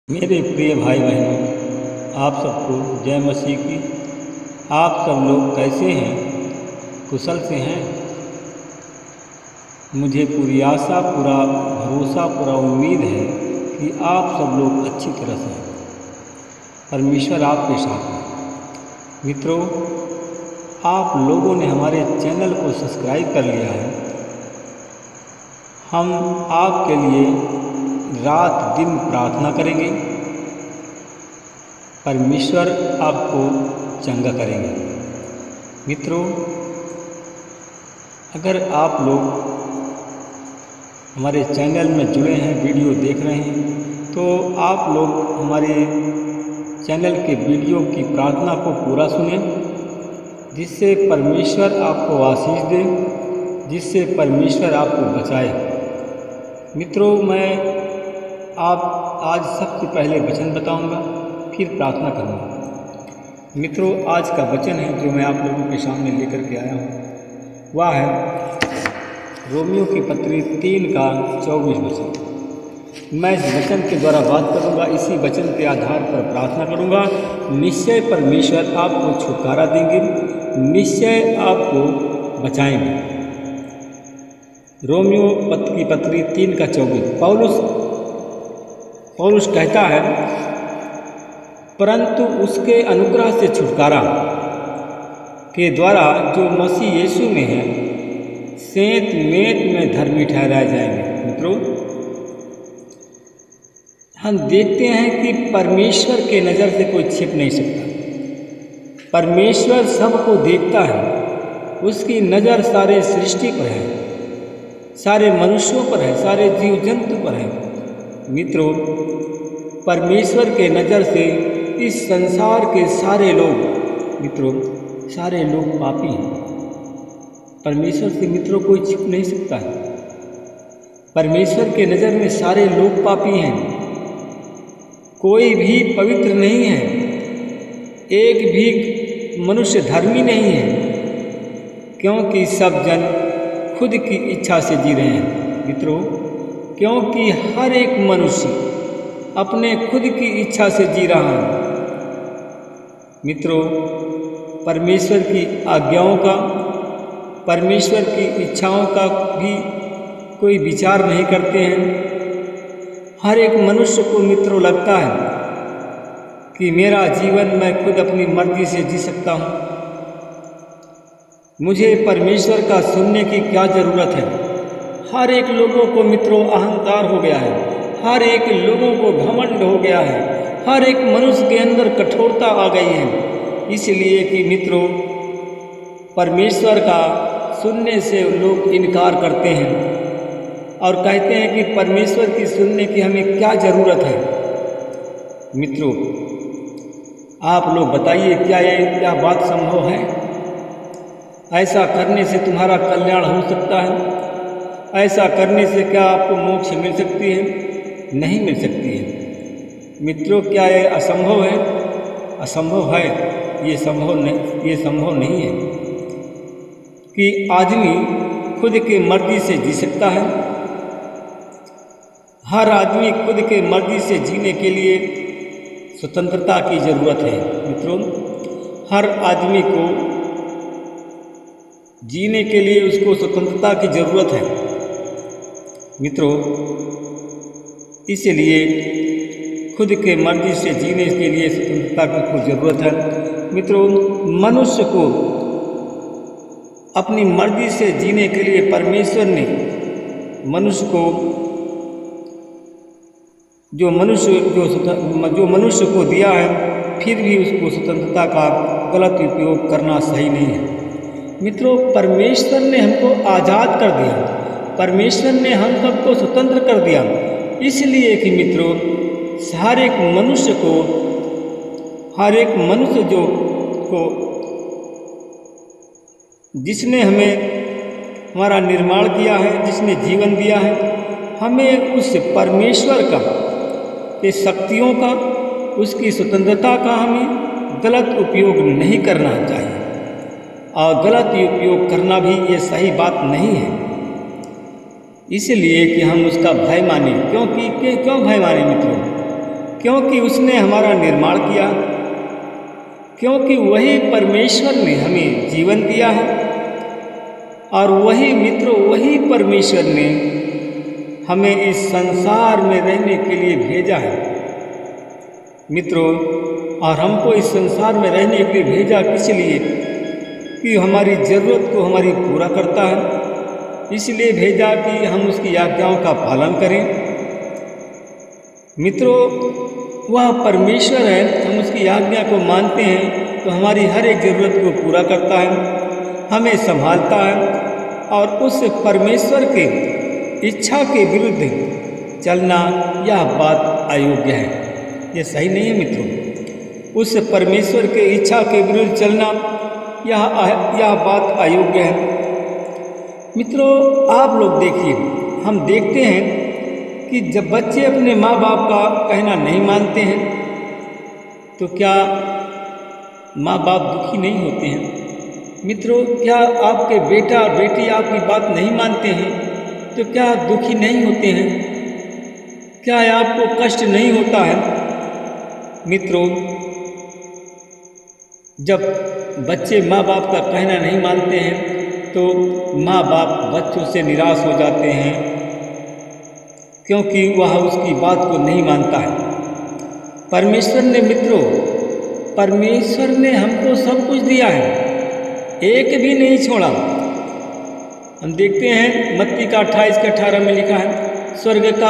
मेरे प्रिय भाई बहनों, आप सबको जय मसीह की। आप सब लोग कैसे हैं? कुशल से हैं? मुझे पूरी आशा, पूरा भरोसा, पूरा उम्मीद है कि आप सब लोग अच्छी तरह से हैं। परमेश्वर आपके साथ है। मित्रों, आप लोगों ने हमारे चैनल को सब्सक्राइब कर लिया है। हम आपके लिए रात दिन प्रार्थना करेंगे। परमेश्वर आपको चंगा करेंगे। मित्रों, अगर आप लोग हमारे चैनल में जुड़े हैं, वीडियो देख रहे हैं, तो आप लोग हमारे चैनल के वीडियो की प्रार्थना को पूरा सुनें, जिससे परमेश्वर आपको आशीष दे, जिससे परमेश्वर आपको बचाए। मित्रों, मैं आप आज सबसे पहले वचन बताऊंगा, फिर प्रार्थना करूंगा। मित्रों, आज का वचन है जो मैं आप लोगों के सामने लेकर के आया हूँ, वह है रोमियो की पत्री 3:24 वचन। मैं इस वचन के द्वारा बात करूंगा, इसी वचन के आधार पर प्रार्थना करूंगा। निश्चय परमेश्वर आपको छुटकारा देंगे, निश्चय आपको बचाएंगे। रोमियो की पत्री 3:24 पौलुस कहता है, परंतु उसके अनुग्रह से छुटकारा के द्वारा जो मसीह यीशु में है, सेंत मेंत में धर्मी ठहराए जाएंगे। मित्रों, हम देखते हैं कि परमेश्वर के नज़र से कोई छिप नहीं सकता। परमेश्वर सबको देखता है। उसकी नज़र सारे सृष्टि पर है, सारे मनुष्यों पर है, सारे जीव जंतु पर है। मित्रों, परमेश्वर के नज़र से इस संसार के सारे लोग, मित्रों, सारे लोग पापी हैं। परमेश्वर से मित्रों कोई छिप नहीं सकता है। परमेश्वर के नज़र में सारे लोग पापी हैं। कोई भी पवित्र नहीं है, एक भी मनुष्य धर्मी नहीं है, क्योंकि सब जन खुद की इच्छा से जी रहे हैं। मित्रों, क्योंकि हर एक मनुष्य अपने खुद की इच्छा से जी रहा है। मित्रों, परमेश्वर की आज्ञाओं का, परमेश्वर की इच्छाओं का भी कोई विचार नहीं करते हैं। हर एक मनुष्य को मित्रों लगता है कि मेरा जीवन मैं खुद अपनी मर्जी से जी सकता हूँ, मुझे परमेश्वर का सुनने की क्या ज़रूरत है। हर एक लोगों को मित्रों अहंकार हो गया है, हर एक लोगों को घमंड हो गया है, हर एक मनुष्य के अंदर कठोरता आ गई है। इसलिए कि मित्रों, परमेश्वर का सुनने से लोग इनकार करते हैं और कहते हैं कि परमेश्वर की सुनने की हमें क्या ज़रूरत है। मित्रों, आप लोग बताइए, क्या बात संभव है? ऐसा करने से तुम्हारा कल्याण हो सकता है? ऐसा करने से क्या आपको मोक्ष मिल सकती है? नहीं मिल सकती है। मित्रों, क्या ये असंभव है? असंभव है। ये संभव नहीं है कि आदमी खुद की मर्जी से जी सकता है। हर आदमी खुद के मर्जी से जीने के लिए स्वतंत्रता की ज़रूरत है। मित्रों, हर आदमी को जीने के लिए उसको स्वतंत्रता की ज़रूरत है। मित्रों, इसलिए खुद के मर्जी से जीने के लिए स्वतंत्रता की ज़रूरत है। मित्रों, मनुष्य को अपनी मर्जी से जीने के लिए परमेश्वर ने मनुष्य को जो मनुष्य को दिया है, फिर भी उसको स्वतंत्रता का गलत उपयोग करना सही नहीं है। मित्रों, परमेश्वर ने हमको आज़ाद कर दिया, परमेश्वर ने हम सबको स्वतंत्र कर दिया। इसलिए कि मित्रों, हर एक मनुष्य जिसने हमारा निर्माण किया है, जिसने जीवन दिया है, हमें उस परमेश्वर का, के शक्तियों का, उसकी स्वतंत्रता का हमें गलत उपयोग नहीं करना चाहिए। और गलत उपयोग करना भी ये सही बात नहीं है। इसलिए कि हम उसका भय माने। क्यों भय माने मित्रों? क्योंकि उसने हमारा निर्माण किया, क्योंकि वही परमेश्वर ने हमें जीवन दिया है और वही मित्रों, वही परमेश्वर ने हमें इस संसार में रहने के लिए भेजा है मित्रों। और हमको इस संसार में रहने के लिए भेजा किस लिए? कि हमारी ज़रूरत को हमारी पूरा करता है, इसलिए भेजा कि हम उसकी आज्ञाओं का पालन करें। मित्रों, वह परमेश्वर है, हम उसकी आज्ञा को मानते हैं तो हमारी हर एक ज़रूरत को पूरा करता है, हमें संभालता है। और उस परमेश्वर के इच्छा के विरुद्ध चलना यह बात अयोग्य है, यह सही नहीं है मित्रों। उस परमेश्वर के इच्छा के विरुद्ध चलना यह बात अयोग्य है। मित्रों, आप लोग देखिए, हम देखते हैं कि जब बच्चे अपने माँ बाप का कहना नहीं मानते हैं तो क्या माँ बाप दुखी नहीं होते हैं? मित्रों, क्या आपके बेटा और बेटी आपकी बात नहीं मानते हैं तो क्या दुखी नहीं होते हैं? क्या आपको कष्ट नहीं होता है? मित्रों, जब बच्चे माँ बाप का कहना नहीं मानते हैं तो माँ बाप बच्चों से निराश हो जाते हैं, क्योंकि वह उसकी बात को नहीं मानता है। परमेश्वर ने मित्रों, परमेश्वर ने हमको सब कुछ दिया है, एक भी नहीं छोड़ा। हम देखते हैं मत्ती का 28:18 में लिखा है, स्वर्ग का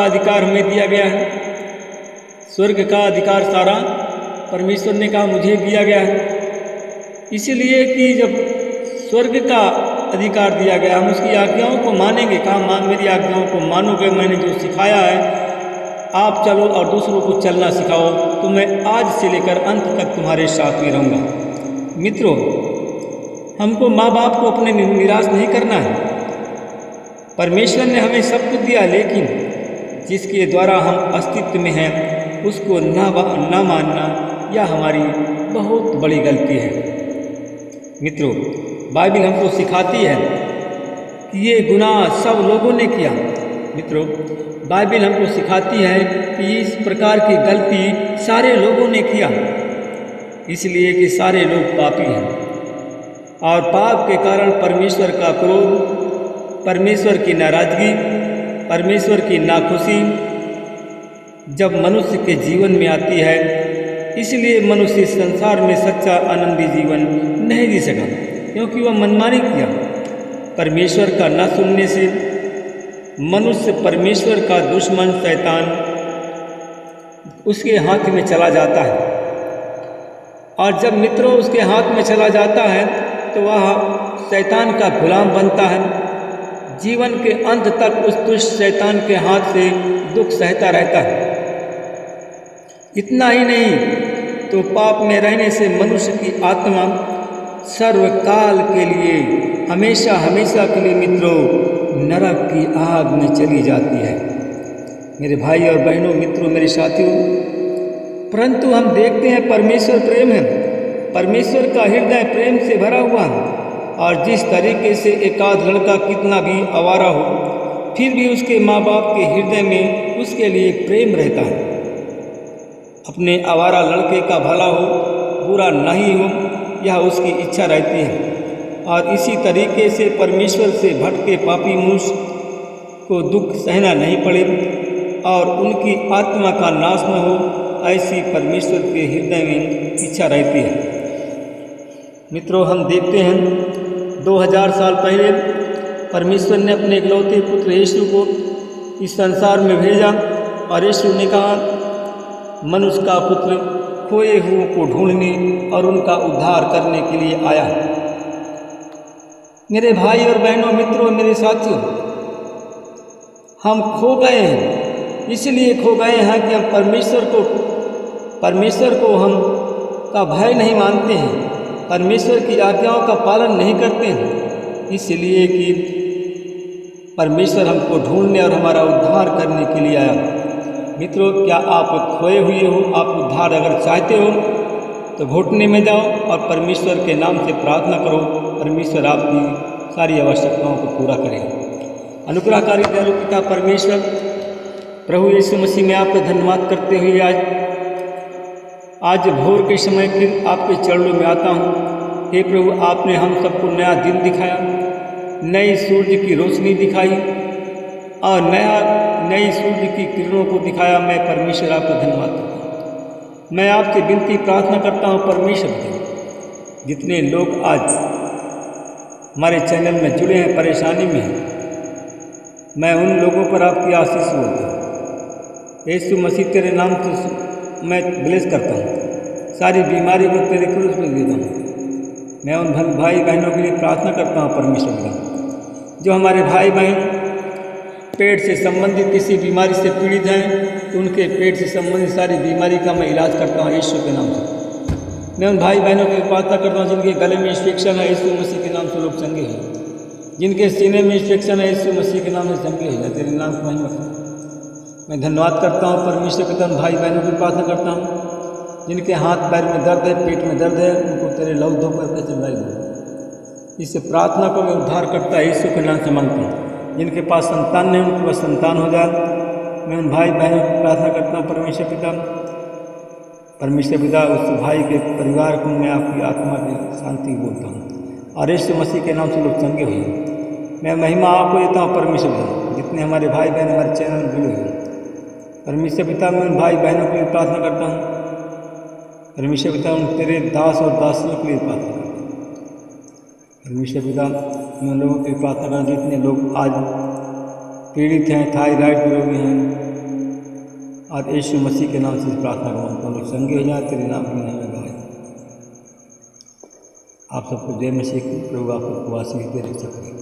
अधिकार हमें दिया गया है। स्वर्ग का अधिकार सारा परमेश्वर ने कहा मुझे दिया गया है, इसलिए कि जब स्वर्ग का अधिकार दिया गया, हम उसकी आज्ञाओं को मानेंगे। कहा मेरी आज्ञाओं को मानोगे, मैंने जो सिखाया है आप चलो और दूसरों को चलना सिखाओ, तो मैं आज से लेकर अंत तक तुम्हारे साथ में रहूँगा। मित्रों, हमको माँ बाप को अपने निराश नहीं करना है। परमेश्वर ने हमें सब कुछ दिया, लेकिन जिसके द्वारा हम अस्तित्व में हैं उसको ना मानना यह हमारी बहुत बड़ी गलती है। मित्रों, बाइबल हमको सिखाती है कि ये गुनाह सब लोगों ने किया। मित्रों, बाइबल हमको सिखाती है कि इस प्रकार की गलती सारे लोगों ने किया, इसलिए कि सारे लोग पापी हैं और पाप के कारण परमेश्वर का क्रोध, परमेश्वर की नाराज़गी, परमेश्वर की नाखुशी जब मनुष्य के जीवन में आती है, इसलिए मनुष्य इस संसार में सच्चा आनंदी जीवन नहीं जी सका, क्योंकि वह मनमानी किया। परमेश्वर का न सुनने से मनुष्य परमेश्वर का दुश्मन शैतान उसके हाथ में चला जाता है, और जब मित्रों उसके हाथ में चला जाता है तो वह शैतान का गुलाम बनता है। जीवन के अंत तक उस दुष्ट शैतान के हाथ से दुख सहता रहता है। इतना ही नहीं तो पाप में रहने से मनुष्य की आत्मा सर्वकाल के लिए, हमेशा हमेशा के लिए मित्रों नरक की आग में चली जाती है। मेरे भाई और बहनों, मित्रों, मेरे साथियों, परंतु हम देखते हैं परमेश्वर प्रेम है, परमेश्वर का हृदय प्रेम से भरा हुआ है, और जिस तरीके से एकाध लड़का कितना भी आवारा हो, फिर भी उसके माँ बाप के हृदय में उसके लिए प्रेम रहता है। अपने आवारा लड़के का भला हो, बुरा नहीं हो, यह उसकी इच्छा रहती है। और इसी तरीके से परमेश्वर से भटके पापी मनुष्य को दुख सहना नहीं पड़े और उनकी आत्मा का नाश न हो, ऐसी परमेश्वर के हृदय में इच्छा रहती है। मित्रों, हम देखते हैं 2000 साल पहले परमेश्वर ने अपने इकलौते पुत्र यीशु को इस संसार में भेजा, और यीशु ने कहा मनुष्य का पुत्र खोए हुओं को ढूंढने और उनका उद्धार करने के लिए आया। मेरे भाई और बहनों, मित्रों, मेरे साथियों, हम खो गए हैं, इसलिए खो गए हैं कि हम परमेश्वर को हम का भय नहीं मानते हैं, परमेश्वर की आज्ञाओं का पालन नहीं करते हैं, इसलिए कि परमेश्वर हमको ढूंढने और हमारा उद्धार करने के लिए आया। मित्रों, क्या आप खोए हुए हो? आप उद्धार अगर चाहते हो तो घुटने में जाओ और परमेश्वर के नाम से प्रार्थना करो, परमेश्वर आपकी सारी आवश्यकताओं को पूरा करेगा। अनुग्रहकारी दयालु पिता परमेश्वर, प्रभु यीशु मसीह में आपका धन्यवाद करते हुए आज भोर के समय फिर आपके चरणों में आता हूँ। हे प्रभु, आपने हम सबको नया दिन दिखाया, नई सूर्य की रोशनी दिखाई और नई सूर्य की किरणों को दिखाया। मैं परमेश्वर आपका धन्यवाद करता हूँ। मैं आपसे विनती प्रार्थना करता हूँ परमेश्वर के, जितने लोग आज हमारे चैनल में जुड़े हैं, परेशानी में हैं, मैं उन लोगों पर आपकी आशीष बोलता हूँ। यीशु मसीह तेरे नाम से मैं ब्लेस करता हूँ। सारी बीमारी को तेरे क्रूस पर देता हूँ। मैं उन भाई बहनों के लिए प्रार्थना करता हूँ परमेश्वर का, जो हमारे भाई बहन पेट से संबंधित किसी बीमारी से पीड़ित हैं, तो उनके पेट से संबंधित सारी बीमारी का मैं इलाज करता हूँ यीशु के नाम से। मैं उन भाई बहनों की प्रार्थना करता हूँ जिनके गले में इन्फेक्शन है, यीशु मसीह के नाम से लोग चंगे हैं। जिनके सीने में इन्फेक्शन है, यीशु मसीह के नाम से चंगे हैं। तेरे नाम की महिमा कर। मैं धन्यवाद करता हूँ परमेश्वर के तरफ भाई बहनों की प्रार्थना करता हूँ जिनके हाथ पैर में दर्द है, पेट में दर्द है, उनको तेरे लव धो करके चंगाई दो। इस प्रार्थना को मैं उद्धार करता यीशु के नाम से मांगता हूँ। जिनके पास संतान नहीं, उनके पास संतान हो जाए। मैं उन भाई बहनों की प्रार्थना करता हूँ परमेश्वर पिता, उस भाई के परिवार को मैं आपकी आत्मा की शांति बोलता हूँ और यीशु मसीह के नाम से लोग चंगे हुए। मैं महिमा आपको देता हूँ परमेश्वर पिता, जितने हमारे भाई बहन हमारे चैनल में जुड़े हुए परमेश्वर पिता, मैं उन भाई बहनों के लिए प्रार्थना करता हूँ परमेश्वर पिता। उन तेरे दास और दासियों के लिए प्रार्थना करता हूँ परमेश्वर पिता। मैं उन लोगों के लिए प्रार्थना करता हूँ जितने लोग आज पीड़ित हैं, थायराइड के रोगी हैं, और यीशु मसीह के नाम से प्रार्थना करता हूँ लोग संगे हो जाए। तेरे नाम की नाम में आप सबको जय मसीह की। प्रभु आप सबको आशीष दे रहे।